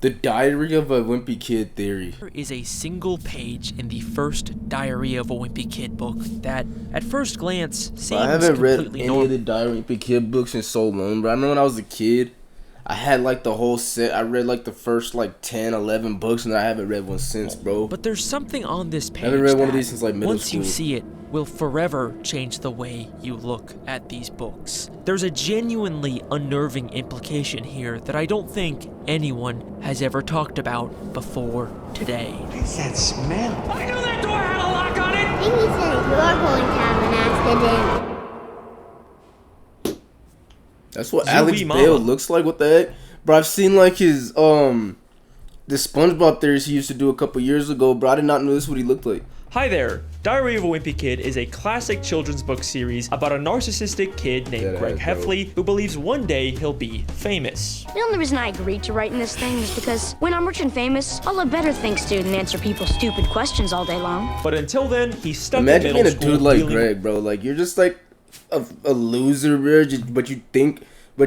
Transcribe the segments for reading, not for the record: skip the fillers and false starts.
The Diary of a Wimpy Kid theory. There is a single page in the first Diary of a Wimpy Kid book that, at first glance, seems I haven't read completely any normal. of the Diary of a Wimpy Kid books in so long, but I remember when I was a kid, I had like the whole set. I read like the first like 10, 11 books, and I haven't read one since, bro. But there's something on this page I haven't read one of that, these since like middle once school. you see it, will forever change the way you look at these books. There's a genuinely unnerving implication here that I don't think anyone has ever talked about before today. What's that smell? I knew that door had a lock on it! I think he said you're going to have an accident. That's what Zooey Alex Mama. Bale looks like. What the heck, bro? I've seen like his the SpongeBob theories he used to do a couple years ago, bro. I did not know this is what he looked like. Hi there! Diary of a Wimpy Kid is a classic children's book series about a narcissistic kid named Greg Heffley who believes one day he'll be famous. The only reason I agreed to write in this thing is because when I'm rich and famous, I'll have better things to do than answer people's stupid questions all day long. But until then, he's stuck Imagine in being middle a school dude like dealing- Greg, bro. Like you're just like a loser, bro. But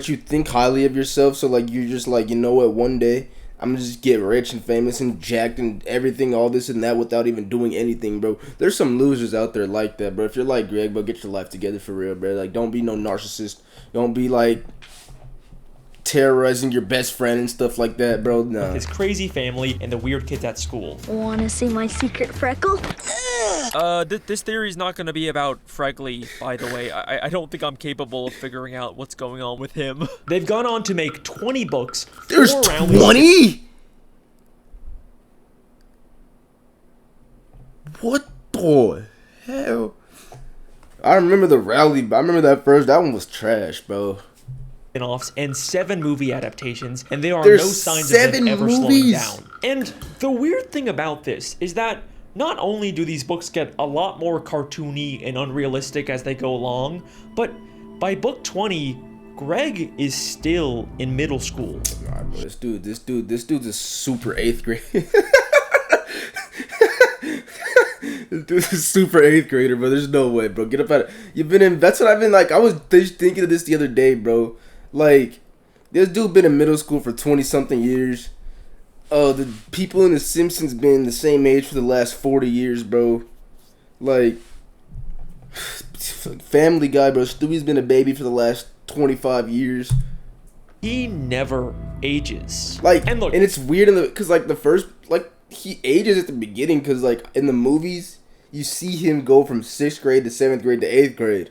you think highly of yourself. So like you're just like, you know what? One day I'm gonna just get rich and famous and jacked and everything, all this and that, without even doing anything, bro. There's some losers out there like that, bro. If you're like Greg, bro, get your life together for real, bro. Like don't be no narcissist. Don't be like terrorizing your best friend and stuff like that, bro. Nah. his crazy family and the weird kids at school. Wanna see my secret freckle? This theory is not going to be about Fregley, by the way. I don't think I'm capable of figuring out what's going on with him. They've gone on to make 20 books. There's 4 around 20. What the hell? I remember the rally, but I remember that one was trash, bro. spin-offs and 7 movie adaptations, and there are There's no signs of 7 them ever slowing movies. down. And the weird thing about this is that not only do these books get a lot more cartoony and unrealistic as they go along, but by book 20, Greg is still in middle school. Nah, bro, this dude's a super 8th grade. This dude's a super 8th grader, bro. There's no way, bro. Get up out of that's what I've been like. I was thinking of this the other day, bro. Like, this dude been in middle school for 20-something years. The people in The Simpsons been the same age for the last 40 years, bro. Like, Family Guy, bro. Stewie's been a baby for the last 25 years. He never ages. Like, and look, and it's weird because like the first, like, he ages at the beginning because like in the movies you see him go from 6th grade to 7th grade to 8th grade,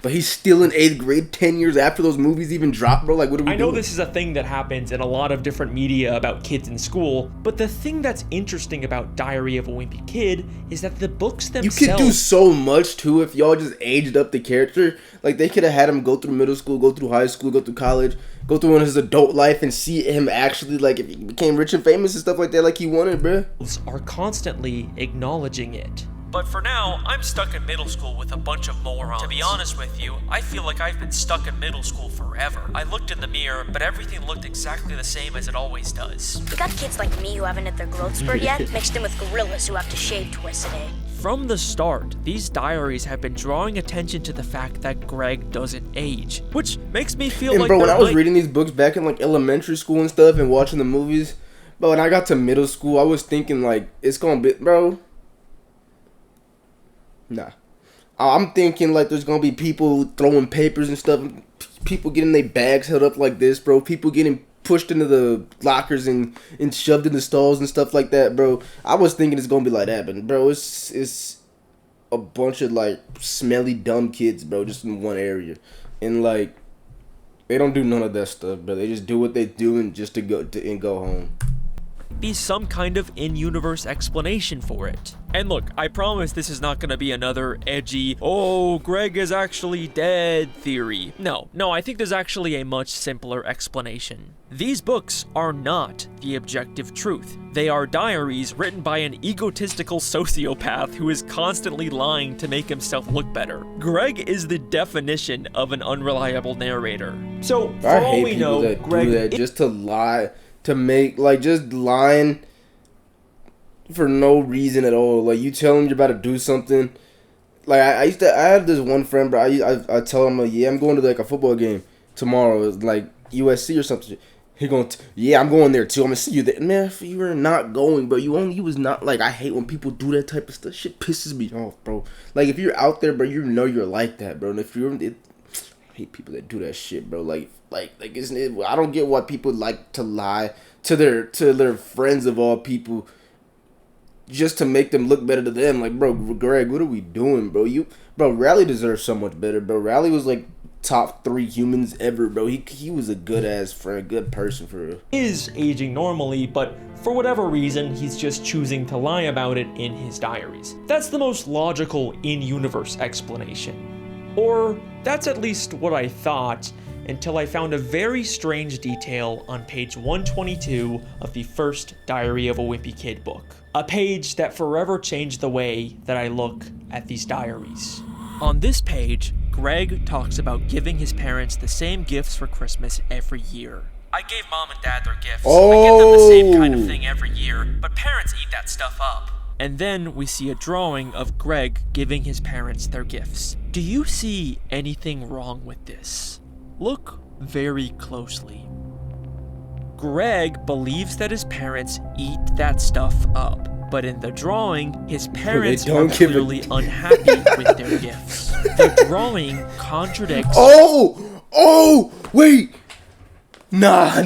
but he's still in 8th grade 10 years after those movies even dropped, bro. Like, what are we I know doing? this is a thing that happens in a lot of different media about kids in school, but the thing that's interesting about Diary of a Wimpy Kid is that the books You themselves... could do so much too if y'all just aged up the character. Like, they could have had him go through middle school, go through high school, go through college, go through his adult life, and see him actually, like, if he became rich and famous and stuff like that, like he wanted, bro. are constantly acknowledging it. But for now, I'm stuck in middle school with a bunch of morons. To be honest with you, I feel like I've been stuck in middle school forever. I looked in the mirror, but everything looked exactly the same as it always does. You got kids like me who haven't hit their growth spurt yet, mixed in with gorillas who have to shave twice a day. From the start, these diaries have been drawing attention to the fact that Greg doesn't age, which makes me feel And like bro, when there I was might- reading these books back in like elementary school and stuff and watching the movies, but when I got to middle school, I was thinking like it's gonna be, bro. Nah, I'm thinking like there's gonna be people throwing papers and stuff, people getting their bags held up like this, bro. People getting pushed into the lockers and shoved in the stalls and stuff like that, bro. I was thinking it's gonna be like that, but bro, it's a bunch of like smelly dumb kids, bro, just in one area, and like they don't do none of that stuff, bro. They just do what they do and just to go home. be some kind of in-universe explanation for it. And look, I promise this is not gonna be another edgy, oh, Greg is actually dead theory. No, I think there's actually a much simpler explanation. These books are not the objective truth. They are diaries written by an egotistical sociopath who is constantly lying to make himself look better. Greg is the definition of an unreliable narrator. So, for I all hate we people know, that Greg do that just to lie, to make, like, just lying for no reason at all. Like, you tell him you're about to do something. Like, I had this one friend, bro. I tell him, like, yeah, I'm going to, like, a football game tomorrow, like, USC or something. He going, yeah, I'm going there too. I'm gonna see you there, man. If you were not going, bro, you was not like. I hate when people do that type of stuff. Shit pisses me off, bro. Like if you're out there, bro, you know you're like that, bro. And if you're, I hate people that do that shit, bro. Like, isn't it? I don't get why people like to lie to their friends of all people, just to make them look better to them. Like, bro, Greg, what are we doing, bro? Bro, Raleigh deserves so much better, bro. Raleigh was like top 3 humans ever, bro. He was a good ass friend, a good person for real. Is aging normally, but for whatever reason, he's just choosing to lie about it in his diaries. That's the most logical in-universe explanation. Or that's at least what I thought, until I found a very strange detail on page 122 of the first Diary of a Wimpy Kid book. A page that forever changed the way that I look at these diaries. On this page, Greg talks about giving his parents the same gifts for Christmas every year. I gave mom and dad their gifts. I get them the same kind of thing every year, but parents eat that stuff up. And then we see a drawing of Greg giving his parents their gifts. Do you see anything wrong with this? Look very closely. Greg believes that his parents eat that stuff up. But in the drawing, his parents are clearly unhappy with their gifts. The drawing contradicts... Oh! Wait! Nah.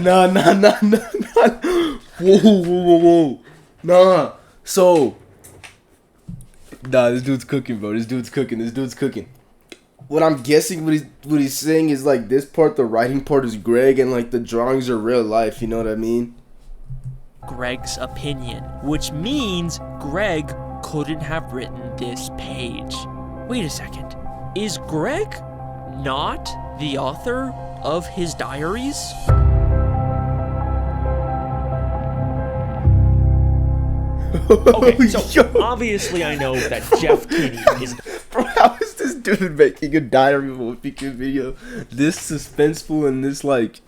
Whoa. Nah. So... Nah, this dude's cooking, bro. This dude's cooking. What I'm guessing what he's saying is, like, this part, the writing part is Greg, and, like, the drawings are real life, you know what I mean? Greg's opinion, which means Greg couldn't have written this page. Wait a second. Is Greg not the author of his diaries? Okay, so obviously I know that Jeff Kinney is... Bro, how is this dude making a Diary of a Wimpy Kid video this suspenseful and this, like...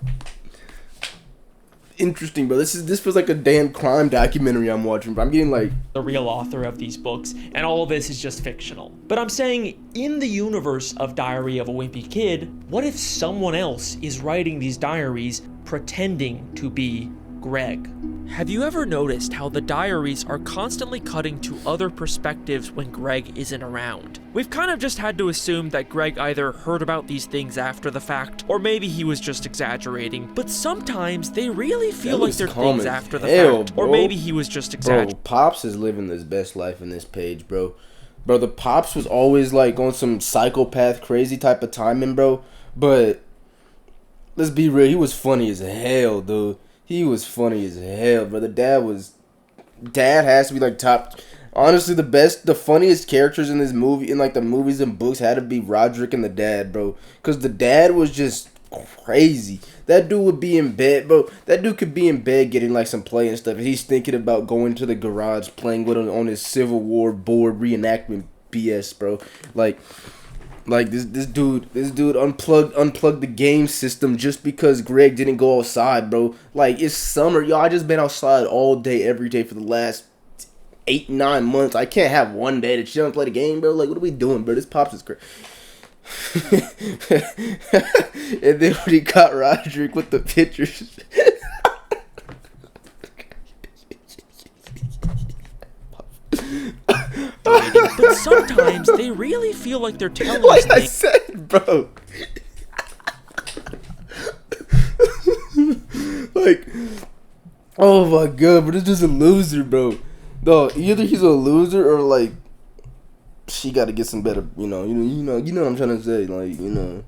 interesting, bro. This feels like a damn crime documentary I'm watching, but I'm getting like the real author of these books, and all of this is just fictional. But I'm saying, in the universe of Diary of a Wimpy Kid, what if someone else is writing these diaries pretending to be Greg? Have you ever noticed how the diaries are constantly cutting to other perspectives when Greg isn't around? We've kind of just had to assume that Greg either heard about these things after the fact, or maybe he was just exaggerating, but sometimes they really feel like they're things after the fact, or maybe he was just exaggerating. Bro, Pops is living his best life in this page, bro. Bro, the Pops was always like on some psychopath crazy type of timing, bro, but let's be real, he was funny as hell, dude. He was funny as hell, bro. Dad has to be like top. Honestly, the funniest characters in this movie, in like the movies and books, had to be Roderick and the dad, bro. Cause the dad was just crazy. That dude would be in bed, bro. That dude could be in bed getting like some play and stuff. And he's thinking about going to the garage, playing with him on his Civil War board reenactment BS, bro. Like this dude unplugged the game system just because Greg didn't go outside, bro. Like, it's summer, y'all. I just been outside all day, every day for the last 8-9 months. I can't have one day that she don't play the game, bro. Like, what are we doing, bro? This Pops is crazy. And then when he caught Roderick with the pictures. But sometimes they really feel like they're telling like us I said, bro. Like, oh my god, but it's just a loser, bro. No, either he's a loser or like she got to get some better, you know what I'm trying to say, like, you know.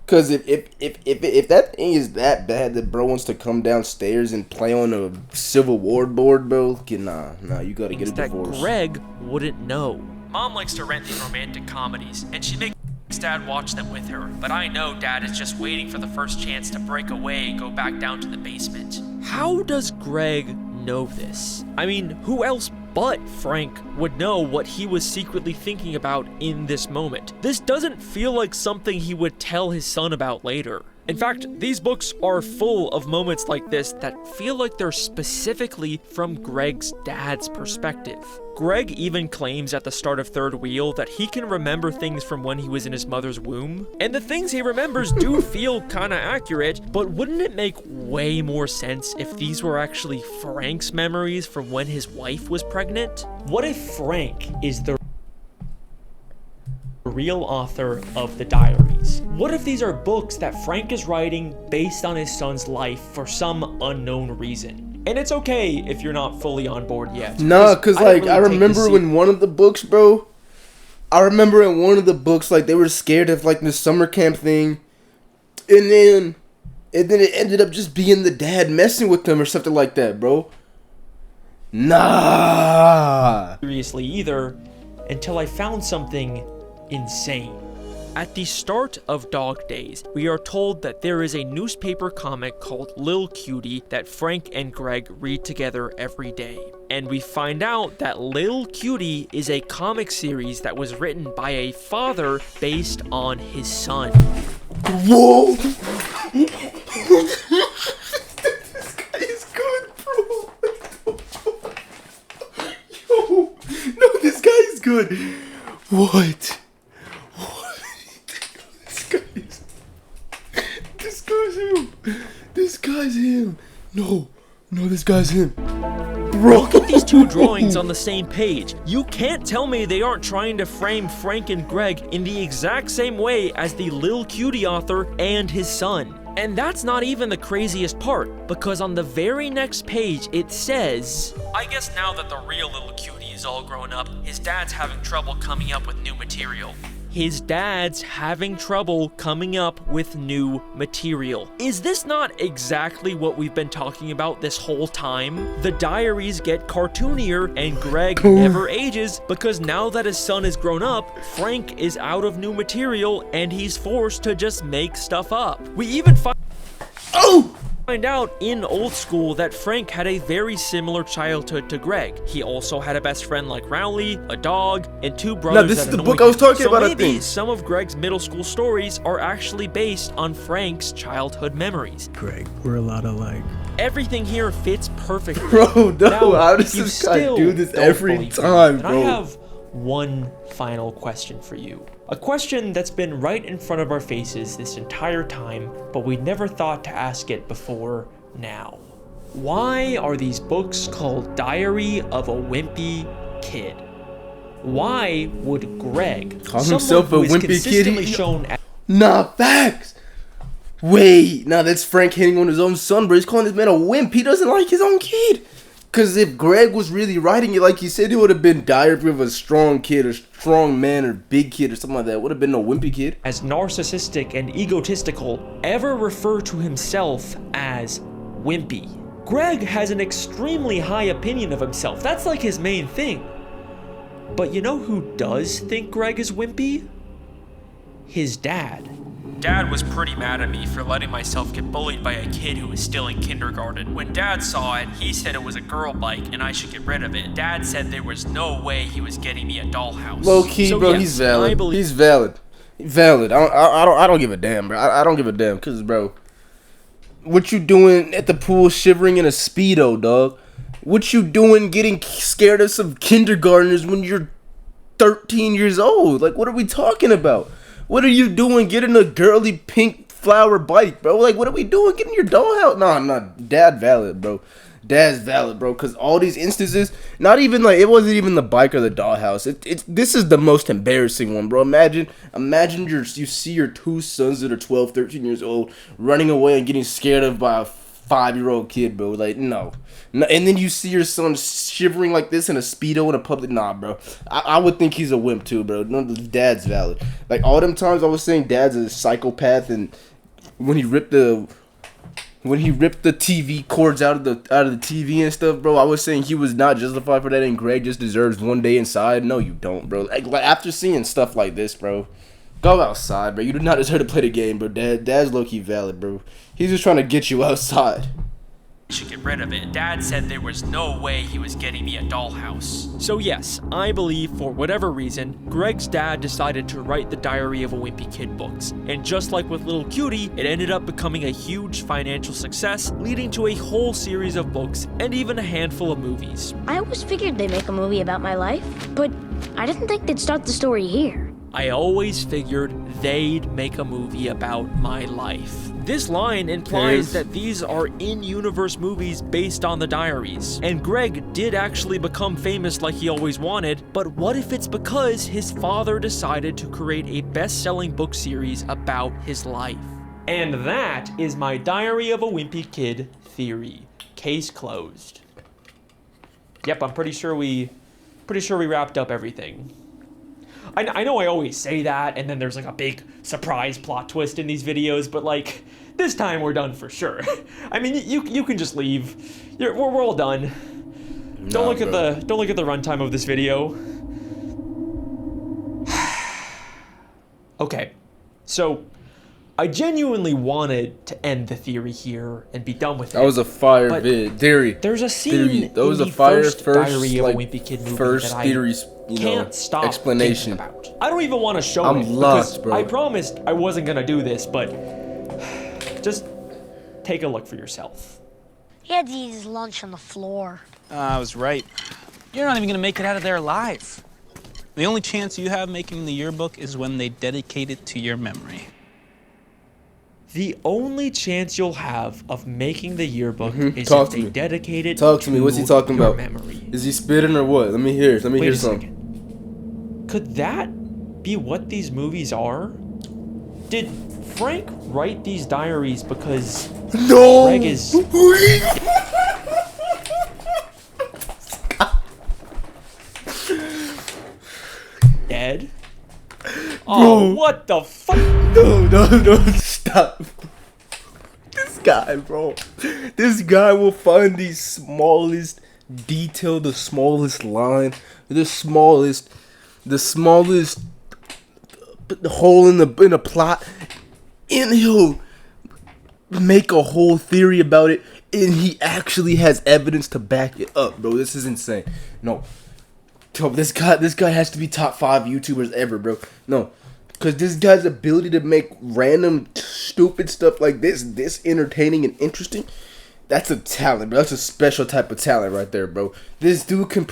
Cause if that thing is that bad that bro wants to come downstairs and play on a Civil War board, bro, nah, you gotta get a divorce. That Greg wouldn't know. Mom likes to rent these romantic comedies, and she makes Dad watch them with her. But I know Dad is just waiting for the first chance to break away and go back down to the basement. How does Greg know this? I mean, who else but Frank would know what he was secretly thinking about in this moment? This doesn't feel like something he would tell his son about later. In fact, these books are full of moments like this that feel like they're specifically from Greg's dad's perspective. Greg even claims at the start of Third Wheel that he can remember things from when he was in his mother's womb, and the things he remembers do feel kinda accurate, but wouldn't it make way more sense if these were actually Frank's memories from when his wife was pregnant? What if Frank is the real author of the diaries? What if these are books that Frank is writing based on his son's life for some unknown reason? And it's okay if you're not fully on board yet. Nah, cause like I remember in one of the books, bro. I remember in one of the books, like they were scared of like the summer camp thing, and then it ended up just being the dad messing with them or something like that, bro. Nah. Seriously either, until I found something insane. At the start of Dog Days, we are told that there is a newspaper comic called Lil Cutie that Frank and Greg read together every day. And we find out that Lil Cutie is a comic series that was written by a father based on his son. Whoa! This guy is good, bro. Yo, no, this guy is good. What? This guy's him. No, this guy's him. Bro. Look at these two drawings on the same page. You can't tell me they aren't trying to frame Frank and Greg in the exact same way as the Lil Cutie author and his son. And that's not even the craziest part, because on the very next page it says, I guess now that the real Lil Cutie is all grown up, his dad's having trouble coming up with new material. His dad's having trouble coming up with new material. Is this not exactly what we've been talking about this whole time? The diaries get cartoonier and Greg never ages because now that his son is grown up, Frank is out of new material and he's forced to just make stuff up. We even find out in Old School that Frank had a very similar childhood to Greg. He also had a best friend like Rowley, a dog, and two brothers. Now, this is the book I was talking about, I think. Some of Greg's middle school stories are actually based on Frank's childhood memories. Greg, we're a lot alike. Everything here fits perfectly. Bro, no, now, how does this guy do this every time, bro? I have one final question for you. A question that's been right in front of our faces this entire time, but we never thought to ask it before now. Why are these books called Diary of a Wimpy Kid? Why would Greg, call himself a wimpy kid? Shown nah, facts. Wait, nah, that's Frank hitting on his own son, bro. He's calling this man a wimp. He doesn't like his own kid. Because if Greg was really writing it like he said, it would have been Diary of a strong kid or strong man or big kid or something like that. It would have been no wimpy kid. As narcissistic and egotistical, ever refer to himself as wimpy. Greg has an extremely high opinion of himself. That's like his main thing. But you know who does think Greg is wimpy? His dad. Dad was pretty mad at me for letting myself get bullied by a kid who was still in kindergarten. When Dad saw it, he said it was a girl bike and I should get rid of it. Dad said there was no way he was getting me a dollhouse. Low key, so, bro, yes, he's valid. He's valid. Valid. I don't give a damn, bro. I don't give a damn, cause bro, what you doing at the pool shivering in a Speedo, dog? What you doing getting scared of some kindergartners when you're 13 years old? Like, what are we talking about? What are you doing getting a girly pink flower bike, bro? Like, what are we doing getting your dollhouse? Nah, Dad valid, bro. Dad's valid, bro. Because all these instances, not even like, it wasn't even the bike or the dollhouse. This is the most embarrassing one, bro. Imagine you see your two sons that are 12, 13 years old running away and getting scared of by a 5-year-old kid, bro. Like, no. And then you see your son shivering like this in a Speedo in a public. Nah, bro. I would think he's a wimp too, bro. No, Dad's valid. Like, all them times I was saying Dad's a psychopath, and when he ripped the TV cords out of the TV and stuff, bro, I was saying he was not justified for that, and Greg just deserves one day inside. No, you don't, bro. Like after seeing stuff like this, bro, go outside, bro. You do not deserve to play the game, bro. Dad's low-key valid, bro. He's just trying to get you outside. should get rid of it. Dad said there was no way he was getting me a dollhouse. So yes, I believe for whatever reason, Greg's dad decided to write the Diary of a Wimpy Kid books. And just like with Little Cutie, it ended up becoming a huge financial success, leading to a whole series of books and even a handful of movies. I always figured they'd make a movie about my life, but I didn't think they'd start the story here. I always figured they'd make a movie about my life. This line implies that these are in-universe movies based on the diaries. And Greg did actually become famous like he always wanted, but what if it's because his father decided to create a best-selling book series about his life? And that is my Diary of a Wimpy Kid theory. Case closed. Yep, I'm pretty sure we wrapped up everything. I know I always say that, and then there's like a big surprise plot twist in these videos, but like, this time we're done for sure. I mean, you can just leave. We're all done. Don't look at the runtime of this video. Okay, so I genuinely wanted to end the theory here and be done with it. That was a fire theory. There's a scene That was in a the fire first Diary of a Wimpy Kid movie first that I theories, can't stop explanation. thinking about. I don't even want to show I'm it lost, because bro. I promised I wasn't gonna do this, but just take a look for yourself. He had to eat his lunch on the floor. I was right. You're not even gonna make it out of there alive. The only chance you have making the yearbook is when they dedicate it to your memory. The only chance you'll have of making the yearbook is Talk if to they me. dedicate it Talk to me. What's he talking your about? memory. Is he spitting or what? Let me hear. Let me Wait hear a something. second. Could that be what these movies are? Did Frank write these diaries because No. Greg is dead? Oh, what the fuck? No, stop. This guy, bro. This guy will find the smallest detail, the smallest line, the smallest hole in a plot, and he'll make a whole theory about it, and he actually has evidence to back it up, bro. This is insane. No. This guy has to be top 5 YouTubers ever, bro. No. Because this guy's ability to make random stupid stuff like this entertaining and interesting, that's a talent, bro. That's a special type of talent right there, bro. This dude can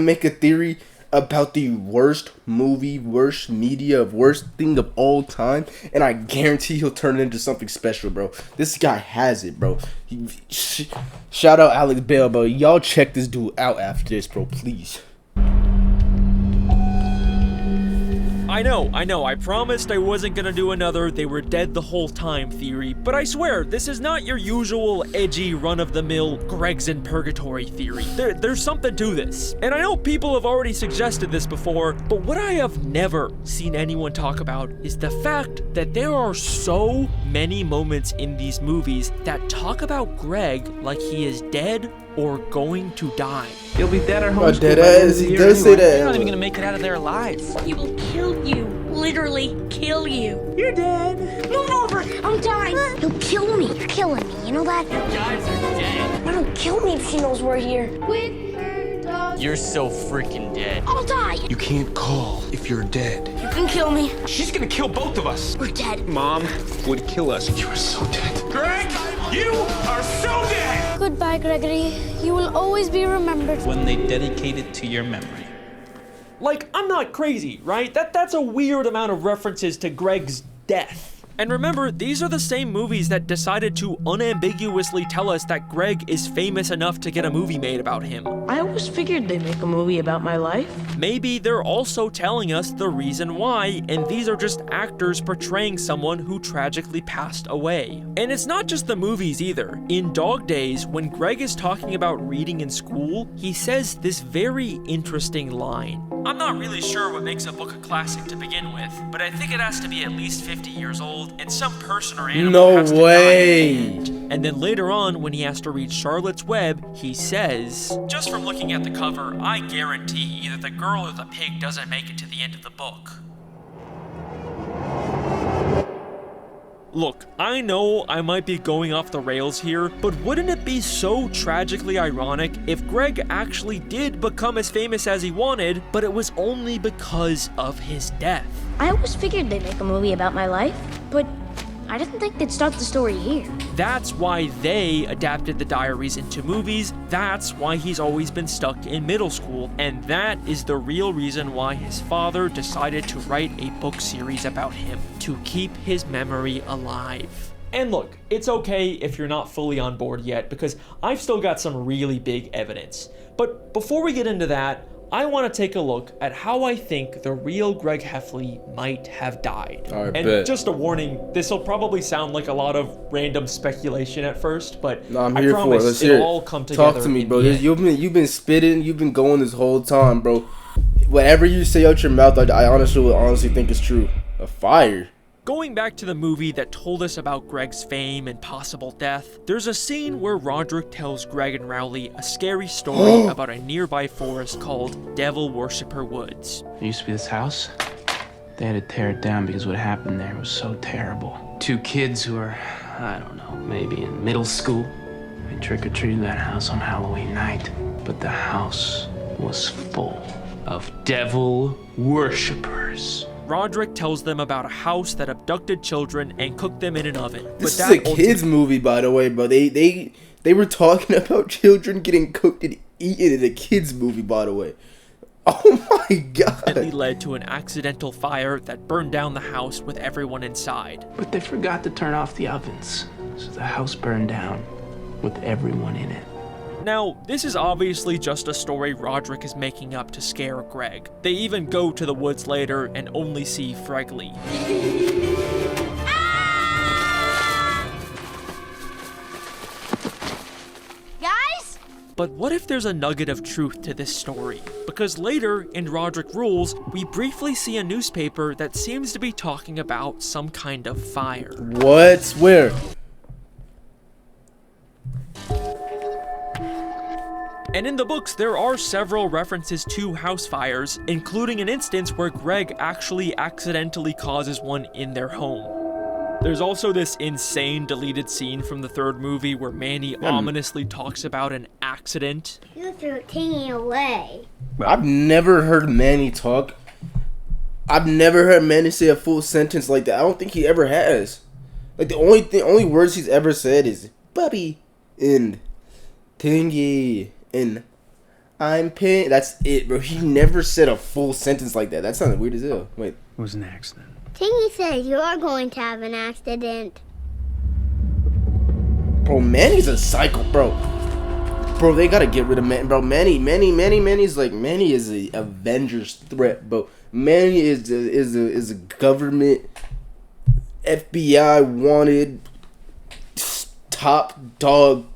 make a theory about the worst movie, worst media, worst thing of all time, and I guarantee he'll turn it into something special, bro. This guy has it, bro. Shout out Alex Bell, bro. Y'all check this dude out after this, bro, please. I know, I promised I wasn't gonna do another they were dead the whole time theory, but I swear, this is not your usual edgy run-of-the-mill Greg's in purgatory theory. There's something to this. And I know people have already suggested this before, but what I have never seen anyone talk about is the fact that there are so many moments in these movies that talk about Greg like he is dead or going to die. You'll be dead or Oh, homeschooled. dead by the end ass. of the He year does say anyway. that. You're not even gonna make it out of there alive. He will kill you. Literally kill you. You're dead. Move over. I'm dying. He'll kill me. You're killing me. You know that? Guys are dead. Let him kill me if she knows we're here. With her dog. You're so freaking dead. I'll die. You can't call if you're dead. You can kill me. She's gonna kill both of us. We're dead. Mom would kill us. You are so dead. Greg, you are so dead! Goodbye, Gregory. You will always be remembered. When they dedicate it to your memory. Like, I'm not crazy, right? That's a weird amount of references to Greg's death. And remember, these are the same movies that decided to unambiguously tell us that Greg is famous enough to get a movie made about him. I always figured they'd make a movie about my life. Maybe they're also telling us the reason why, and these are just actors portraying someone who tragically passed away. And it's not just the movies either. In Dog Days, when Greg is talking about reading in school, he says this very interesting line. I'm not really sure what makes a book a classic to begin with, but I think it has to be at least 50 years old, and some person or animal No has to die way. at the end. And then later on, when he has to read Charlotte's Web, he says, just from looking at the cover, I guarantee either the girl or the pig doesn't make it to the end of the book. Look, I know I might be going off the rails here, but wouldn't it be so tragically ironic if Greg actually did become as famous as he wanted, but it was only because of his death? I always figured they'd make a movie about my life, but I didn't think they'd start the story here. That's why they adapted the diaries into movies. That's why he's always been stuck in middle school. And that is the real reason why his father decided to write a book series about him, to keep his memory alive. And look, it's okay if you're not fully on board yet, because I've still got some really big evidence. But before we get into that, I want to take a look at how I think the real Greg Heffley might have died. And just a warning, this will probably sound like a lot of random speculation at first, but I'm I here promise for it. Let's it'll hear it. all come together. Talk to me, in bro. the end. You've been spitting, you've been going this whole time, bro. Whatever you say out your mouth, I honestly think is true. A fire. Going back to the movie that told us about Greg's fame and possible death, there's a scene where Roderick tells Greg and Rowley a scary story about a nearby forest called Devil Worshipper Woods. There used to be this house. They had to tear it down because what happened there was so terrible. Two kids who were, I don't know, maybe in middle school. They trick-or-treated that house on Halloween night. But the house was full of devil worshippers. Roderick tells them about a house that abducted children and cooked them in an oven. This is a kids movie, by the way, bro. They were talking about children getting cooked and eaten in a kids movie, by the way. Oh my god. Ultimately led to an accidental fire that burned down the house with everyone inside. But they forgot to turn off the ovens, so the house burned down with everyone in it. Now, this is obviously just a story Roderick is making up to scare Greg. They even go to the woods later and only see Fregley. Guys? But what if there's a nugget of truth to this story? Because later, in Roderick Rules, we briefly see a newspaper that seems to be talking about some kind of fire. What? Where? And in the books, there are several references to house fires, including an instance where Greg actually accidentally causes one in their home. There's also this insane deleted scene from the third movie where Manny ominously talks about an accident. You threw Tingy away. I've never heard Manny talk. I've never heard Manny say a full sentence like that. I don't think he ever has. Like the only words he's ever said is "Bubby" and "Tingy" and "I'm pin." That's it, bro. He never said a full sentence like that. That sounded weird as hell. Wait. It was an accident. Tingy says you're going to have an accident. Bro, Manny's a psycho, bro. Bro, they gotta get rid of Manny. Bro, Manny's like, Manny is a Avengers threat, bro. Manny is a government FBI wanted top dog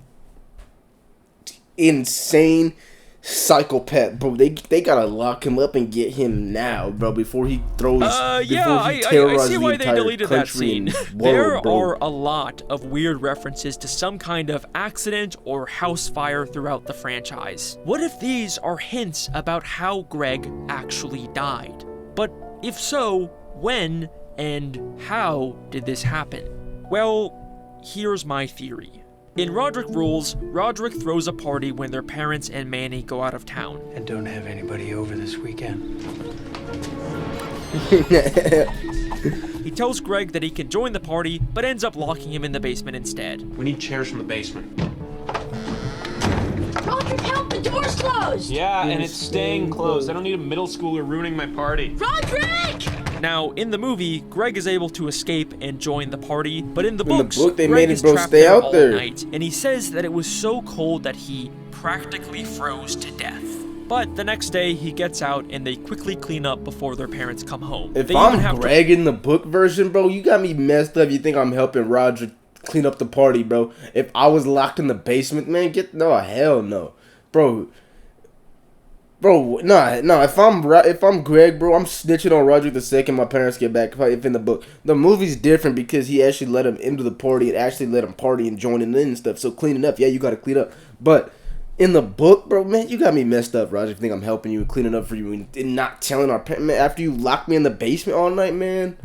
insane psychopath, bro. They gotta lock him up and get him now, bro, before he throws. I see why they deleted that scene. There are a lot of weird references to some kind of accident or house fire throughout the franchise. What if these are hints about how Greg actually died? But if so, when and how did this happen? Well, here's my theory. In Roderick Rules, Roderick throws a party when their parents and Manny go out of town. And don't have anybody over this weekend. He tells Greg that he can join the party, but ends up locking him in the basement instead. We need chairs from the basement. Roderick, help! The door's closed! Yeah, and it's staying closed. I don't need a middle schooler ruining my party. Roderick! Now, in the movie, Greg is able to escape and join the party, but in the books, they Greg made is him, bro, trapped stay there out all there. night, and he says that it was so cold that he practically froze to death. But the next day, he gets out, and they quickly clean up before their parents come home. If They even I'm have Greg in the book version, bro, you got me messed up. You think I'm helping Roger clean up the party, bro? If I was locked in the basement, man, hell no, bro. Nah. If I'm Greg, bro, I'm snitching on Roger the second my parents get back. If in the book, the movie's different because he actually let him into the party and actually let him party and join in and stuff. So cleaning up, yeah, you gotta clean up. But in the book, bro, man, you got me messed up, Roger. You think I'm helping you and cleaning up for you and not telling our parents, man, after you locked me in the basement all night, man.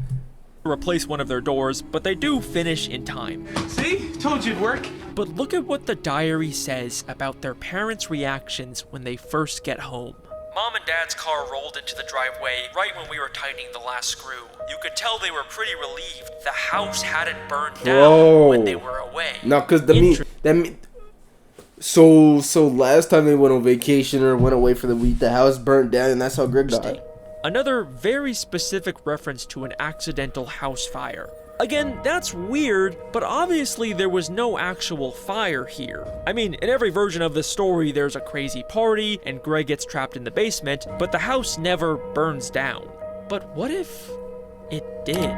replace one of their doors, but they do finish in time. See? Told you it'd work. But look at what the diary says about their parents' reactions when they first get home. Mom and Dad's car rolled into the driveway right when we were tightening the last screw. You could tell they were pretty relieved the house hadn't burned down when they were away. No, because so last time they went on vacation or went away for the week, the house burnt down, and that's how Greg died. Another very specific reference to an accidental house fire. Again, that's weird, but obviously there was no actual fire here. I mean, in every version of the story, there's a crazy party, and Greg gets trapped in the basement, but the house never burns down. But what if it did?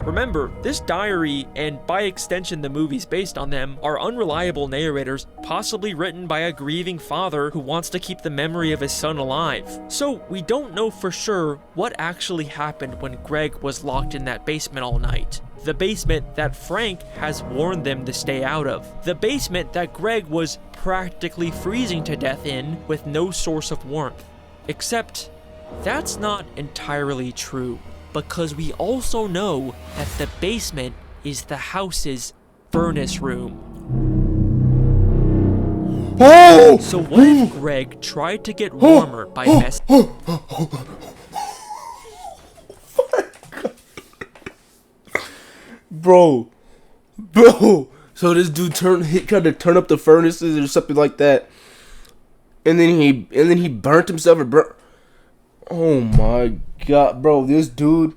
Remember, this diary, and by extension the movies based on them, are unreliable narrators, possibly written by a grieving father who wants to keep the memory of his son alive. So we don't know for sure what actually happened when Greg was locked in that basement all night. The basement that Frank has warned them to stay out of. The basement that Greg was practically freezing to death in with no source of warmth. Except, that's not entirely true, because we also know that the basement is the house's furnace room. Oh! So what if Greg tried to get warmer by messing... Bro. So this dude tried to turn up the furnaces or something like that, and then he burnt himself. Oh my god, bro! This dude,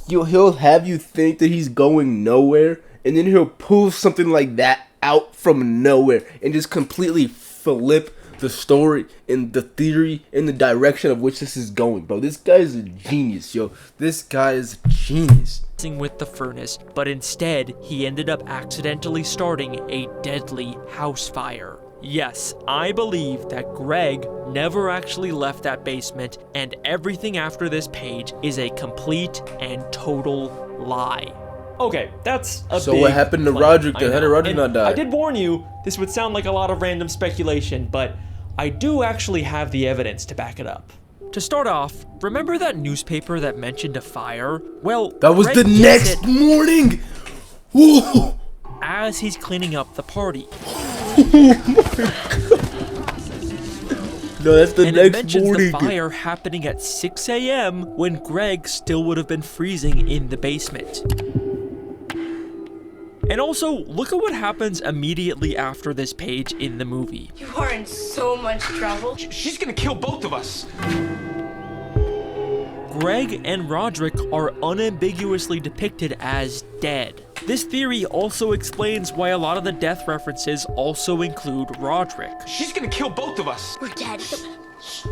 he'll have you think that he's going nowhere, and then he'll pull something like that out from nowhere and just completely flip the story and the theory and the direction of which this is going, bro. This guy is a genius, yo. This guy is a genius. With the furnace, but instead he ended up accidentally starting a deadly house fire. Yes, I believe that Greg never actually left that basement, and everything after this page is a complete and total lie. Okay, that's a So big what happened to claim, Roderick? I How did know. Roderick And not die? I did warn you, this would sound like a lot of random speculation, but I do actually have the evidence to back it up. To start off, remember that newspaper that mentioned a fire? Well, that was Greg the gets next morning! Whoa! As he's cleaning up the party. No, that's the and next it mentions morning. the fire happening at 6 a.m. when Greg still would have been freezing in the basement. And also, look at what happens immediately after this page in the movie. You are in so much trouble. She's gonna kill both of us. Greg and Roderick are unambiguously depicted as dead. This theory also explains why a lot of the death references also include Roderick. She's gonna kill both of us. We're dead.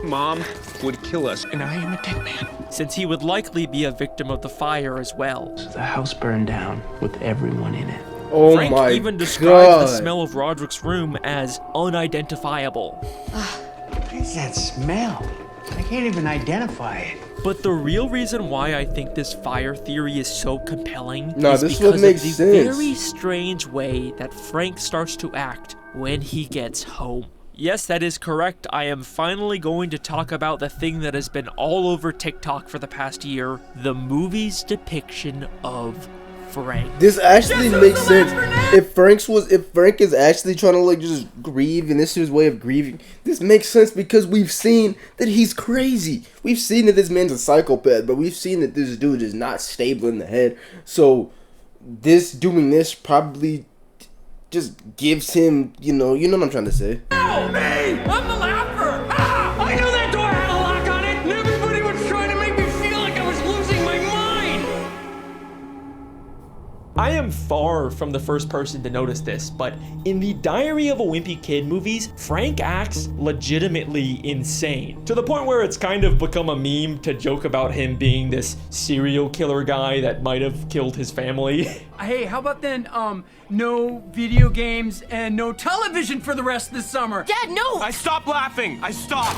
Mom would kill us, and I am a dead man. Since he would likely be a victim of the fire as well. So the house burned down with everyone in it. Oh Frank my even describes god. the smell of Roderick's room as unidentifiable. What is that smell? I can't even identify it. But the real reason why I think this fire theory is so compelling No, is this because would make of the sense. very strange way that Frank starts to act when he gets home. Yes, that is correct. I am finally going to talk about the thing that has been all over TikTok for the past year, the movie's depiction of Frank. This actually makes sense. If Frank is actually trying to like just grieve and this is his way of grieving, this makes sense because we've seen that he's crazy. We've seen that this man's a psychopath, but we've seen that this dude is not stable in the head. So doing this probably just gives him, you know what I'm trying to say. Oh, me! I'm the laugher! Ah! I knew that door had a lock on it, and everybody was trying to make me feel like I was losing my mind! I am far from the first person to notice this, but in the Diary of a Wimpy Kid movies, Frank acts legitimately insane. To the point where it's kind of become a meme to joke about him being this serial killer guy that might have killed his family. Hey, how about then, no video games and no television for the rest of the summer? Dad, no! I stopped laughing. I stopped.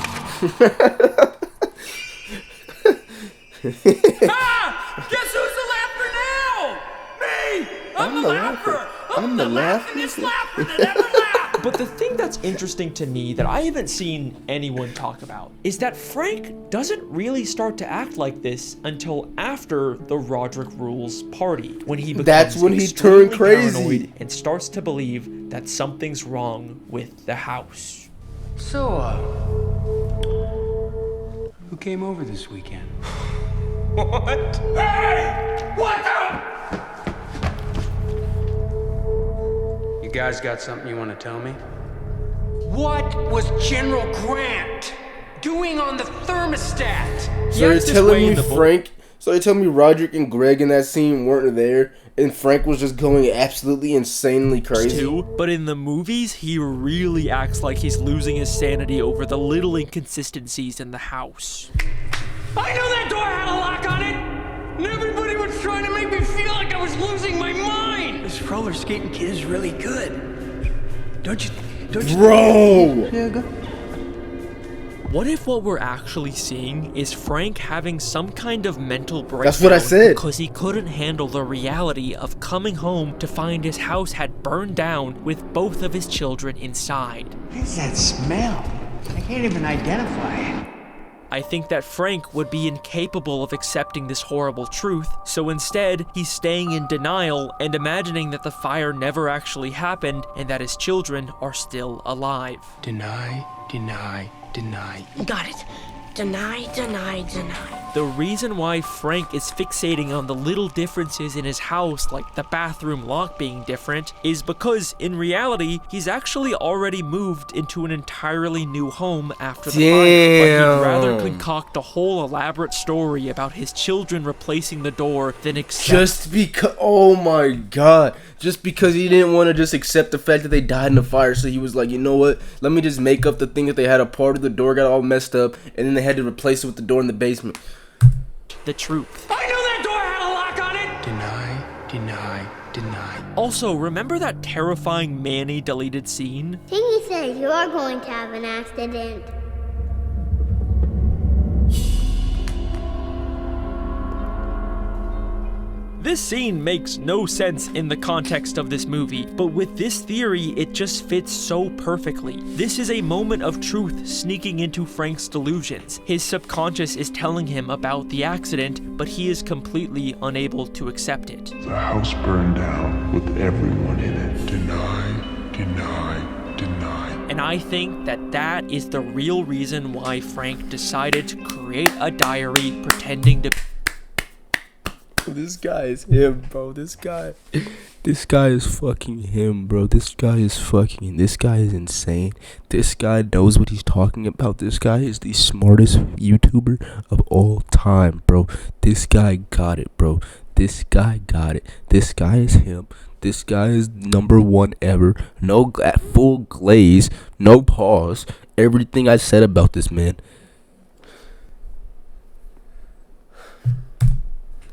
Ah! Guess who's the laugher now? Me! I'm the laugher! I'm the laughingest laugher that ever laughed! But the thing that's interesting to me that I haven't seen anyone talk about is that Frank doesn't really start to act like this until after the Roderick Rules party, when he becomes That's when he turned crazy paranoid and starts to believe that something's wrong with the house. So, who came over this weekend? What? Hey! What the? You guys got something you want to tell me? What was General Grant doing on the thermostat? So you're telling me Frank? So you're telling me Roderick and Greg in that scene weren't there, and Frank was just going absolutely insanely crazy? But in the movies, he really acts like he's losing his sanity over the little inconsistencies in the house. I knew that door had a lock on it! And everybody was trying to make me feel like I was losing my mind! This roller skating kid is really good. Don't you Bro! What if what we're actually seeing is Frank having some kind of mental breakdown? That's what I said. Because he couldn't handle the reality of coming home to find his house had burned down with both of his children inside. What is that smell? I can't even identify it. I think that Frank would be incapable of accepting this horrible truth, so instead, he's staying in denial and imagining that the fire never actually happened and that his children are still alive. Deny, deny, deny. Got it. Deny, deny, deny. The reason why Frank is fixating on the little differences in his house, like the bathroom lock being different, is because in reality, he's actually already moved into an entirely new home after the fire. But he'd rather concoct a whole elaborate story about his children replacing the door than accept. Just because, oh my god, just because he didn't want to just accept the fact that they died in the fire, so he was like, you know what, let me just make up the thing that they had a part of the door got all messed up, and then they had to replace it with the door in the basement. The truth. I knew that door had a lock on it! Deny, deny, deny. Also, remember that terrifying Manny deleted scene? Tingy says you're going to have an accident. This scene makes no sense in the context of this movie, but with this theory, it just fits so perfectly. This is a moment of truth sneaking into Frank's delusions. His subconscious is telling him about the accident, but he is completely unable to accept it. The house burned down with everyone in it. Deny, deny, deny. And I think that that is the real reason why Frank decided to create a diary pretending to... This guy is him, bro. This guy is fucking him, bro. This guy is insane. This guy knows what he's talking about. This guy is the smartest YouTuber of all time, bro. This guy got it, bro. This guy got it. This guy is him. This guy is #1 ever. No full glaze, no pause. Everything I said about this man.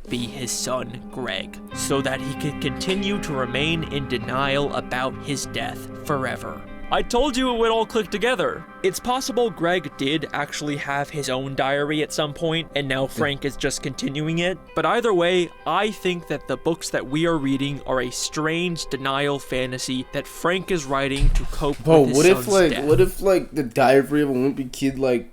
Be his son, Greg, so that he could continue to remain in denial about his death forever. I told you it would all click together. It's possible Greg did actually have his own diary at some point, and now Frank is just continuing it. But either way, I think that the books that we are reading are a strange denial fantasy that Frank is writing to cope with his son's death. What if the diary of a Wimpy Kid, like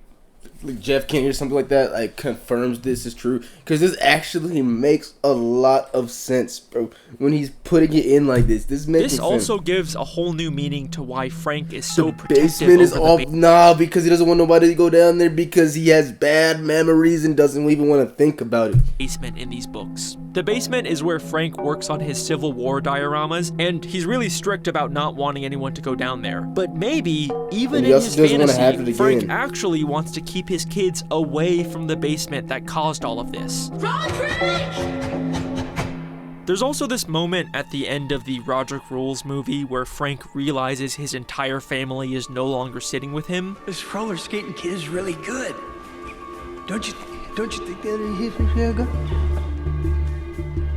Jeff Kennedy or something like that, like confirms this is true? Because this actually makes a lot of sense, bro. When he's putting it in like this, This also gives a whole new meaning to why Frank is so protective. Basement is off. Because he doesn't want nobody to go down there because he has bad memories and doesn't even want to think about it. Basement in these books. The basement is where Frank works on his Civil War dioramas, and he's really strict about not wanting anyone to go down there. But maybe, even in his fantasy, Frank actually wants to keep his kids away from the basement that caused all of this. There's also this moment at the end of the Roderick Rules movie where Frank realizes his entire family is no longer sitting with him. This roller skating kid is really good. Don't you think that is good?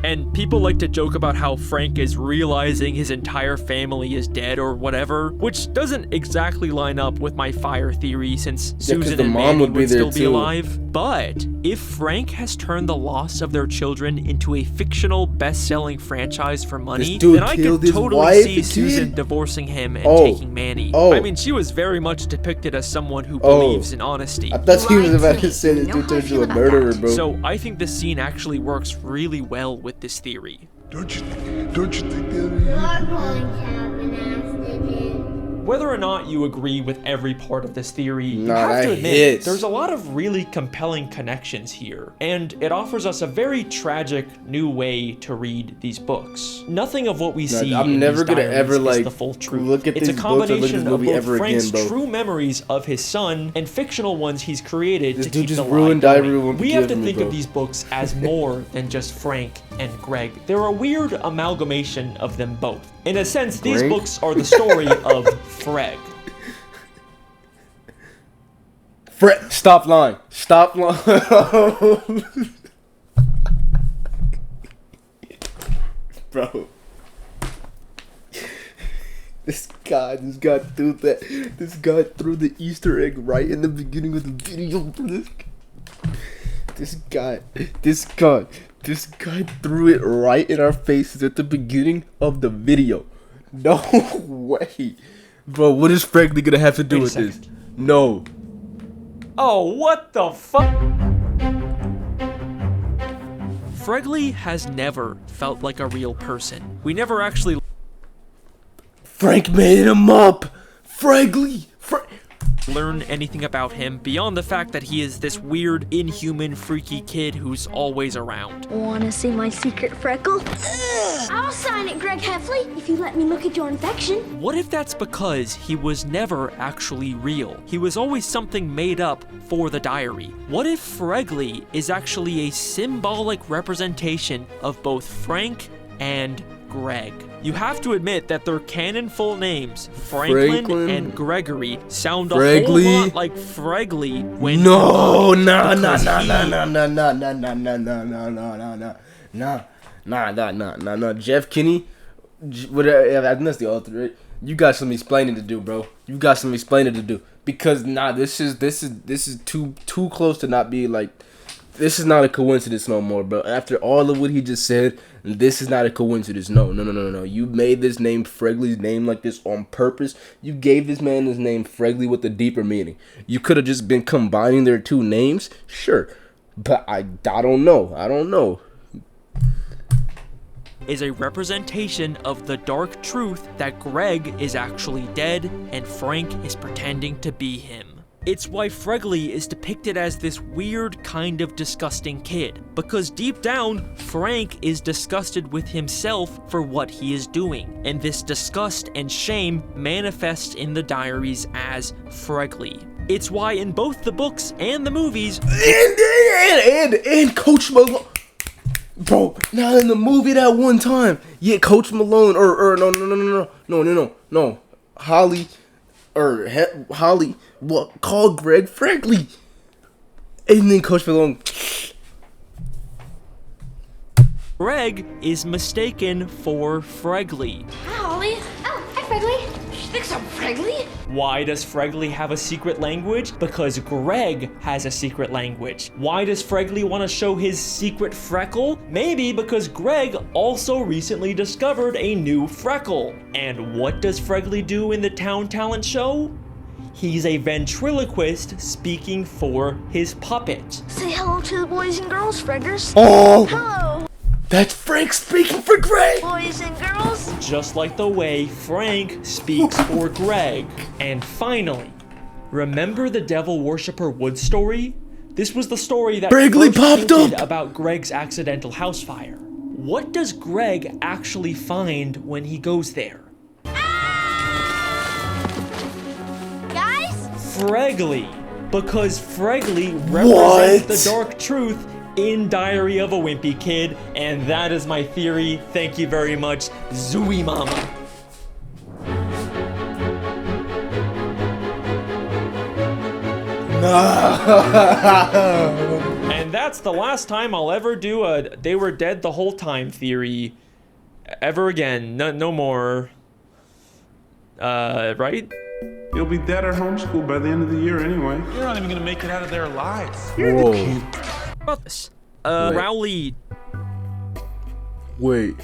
And people like to joke about how Frank is realizing his entire family is dead or whatever, which doesn't exactly line up with my fire theory since Susan and Manny would still be alive. But if Frank has turned the loss of their children into a fictional best-selling franchise for money, then I could totally see Susan divorcing him and taking Manny. I mean, she was very much depicted as someone who believes in honesty. I thought he was about to send this dude to a murderer, bro. So I think this scene actually works really well with this theory. Don't you think that You're going to have an accident. Whether or not you agree with every part of this theory, you Nah, have to that admit hits. there's a lot of really compelling connections here, and it offers us a very tragic new way to read these books. Nothing of what we see I'm in never these gonna diaries ever is like the full truth. look at It's these a books or look at this combination of movie both ever Frank's again, bro. true memories of his son and fictional ones he's created This to dude keep just the ruined lie Diary going. of Wimpy We have Kid to for me, think bro. of these books as more than just Frank and Greg. They're a weird amalgamation of them both. In a sense, these Greg? books are the story of Freg. Stop lying. Stop lying. Bro. This guy threw the Easter egg right in the beginning of the video. This guy threw it right in our faces at the beginning of the video. No way. Bro, what is Fregley gonna have to do with this? No. Oh, what the fuck? Fregley has never felt like a real person. We never actually Frank made him up. Fregley. learn anything about him beyond the fact that he is this weird, inhuman, freaky kid who's always around. Wanna see my secret freckle? I'll sign it, Greg Heffley, if you let me look at your infection. What if that's because he was never actually real? He was always something made up for the diary. What if Fregley is actually a symbolic representation of both Frank and Greg? You have to admit that their canon full names, Franklin and Gregory, sound a whole lot like Fregley when Nah. Jeff Kinney, whatever. I think that's the author, right? You got some explaining to do, bro. You got some explaining to do because this is too close to not be like. This is not a coincidence no more, bro. After all of what he just said, this is not a coincidence. No. You made this name Fregley's name like this on purpose. You gave this man his name Fregley with a deeper meaning. You could have just been combining their two names, sure. But I don't know. Is a representation of the dark truth that Greg is actually dead and Frank is pretending to be him. It's why Fregley is depicted as this weird kind of disgusting kid, because deep down, Frank is disgusted with himself for what he is doing, and this disgust and shame manifests in the diaries as Fregley. It's why in both the books and the movies, and Coach Malone, bro, not in the movie that one time, yeah, Coach Malone, no, Holly, what called Greg Fregley, and then Coach Malone. Greg is mistaken for Fregley. Hi, Holly. Oh, hi, Fregley. She thinks I'm Fregley? Why does Fregley have a secret language? Because Greg has a secret language. Why does Fregley want to show his secret freckle? Maybe because Greg also recently discovered a new freckle. And what does Fregley do in the town talent show? He's a ventriloquist speaking for his puppet. Say hello to the boys and girls, Freggers. Oh! Hello! That's Frank speaking for Greg! Boys and girls. Just like the way Frank speaks for Greg. And finally, remember the Devil Worshipper Wood story? This was the story that Fregley popped hinted up about Greg's accidental house fire. What does Greg actually find when he goes there? Fregley, because Fregley represents the dark truth in Diary of a Wimpy Kid, and that is my theory. Thank you very much, Zooey Mama. And that's the last time I'll ever do a they were dead the whole time theory ever again. No more. Right? You'll be dead or homeschooled by the end of the year anyway. You're not even gonna make it out of there alive. Whoa. About this. Wait. Rowley. Wait.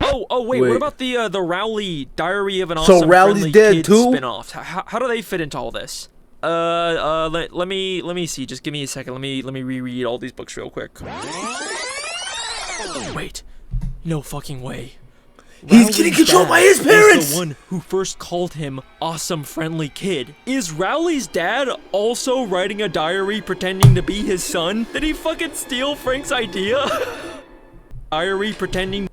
Oh, wait. Wait. What about the Rowley Diary of an Awesome Rowley's Friendly dead Kid too? spin-off? How do they fit into all this? Let me see. Just give me a second. Let me reread all these books real quick. Wait. No fucking way. He's getting controlled by his parents! Is the one who first called him Awesome Friendly Kid. Is Rowley's dad also writing a diary pretending to be his son? Did he fucking steal Frank's idea? Diary pretending...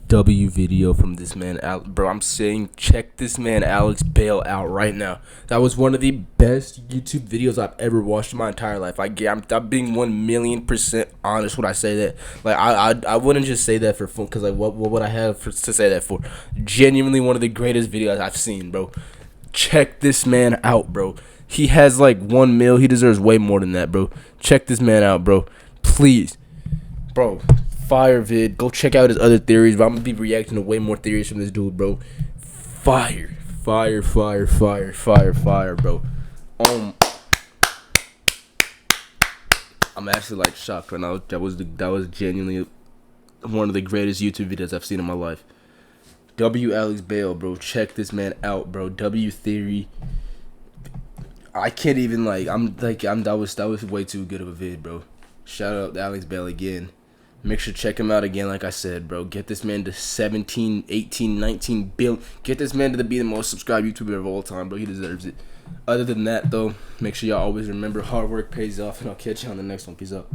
W video from this man, bro. I'm saying check this man Alex Bale out right now. That was one of the best YouTube videos I've ever watched in my entire life. I'm being 1,000,000% honest when I say that. Like I wouldn't just say that for fun, because like what would I have to say that for? Genuinely one of the greatest videos I've seen, bro. Check this man out, bro. He has like 1 mil. He deserves way more than that, bro. Check this man out, bro. Please, bro. Fire vid. Go check out his other theories, bro. I'm gonna be reacting to way more theories from this dude, bro. Fire, fire, fire, fire, fire, fire, bro. I'm actually like shocked right now. That was genuinely one of the greatest YouTube videos I've seen in my life. W Alex Bale, bro. Check this man out, bro. W theory. I can't even that was way too good of a vid, bro. Shout out to Alex Bale again. Make sure to check him out again, like I said, bro. Get this man to 17, 18, 19 billion. Get this man to be the most subscribed YouTuber of all time, bro. He deserves it. Other than that, though, make sure y'all always remember hard work pays off, and I'll catch you on the next one. Peace out.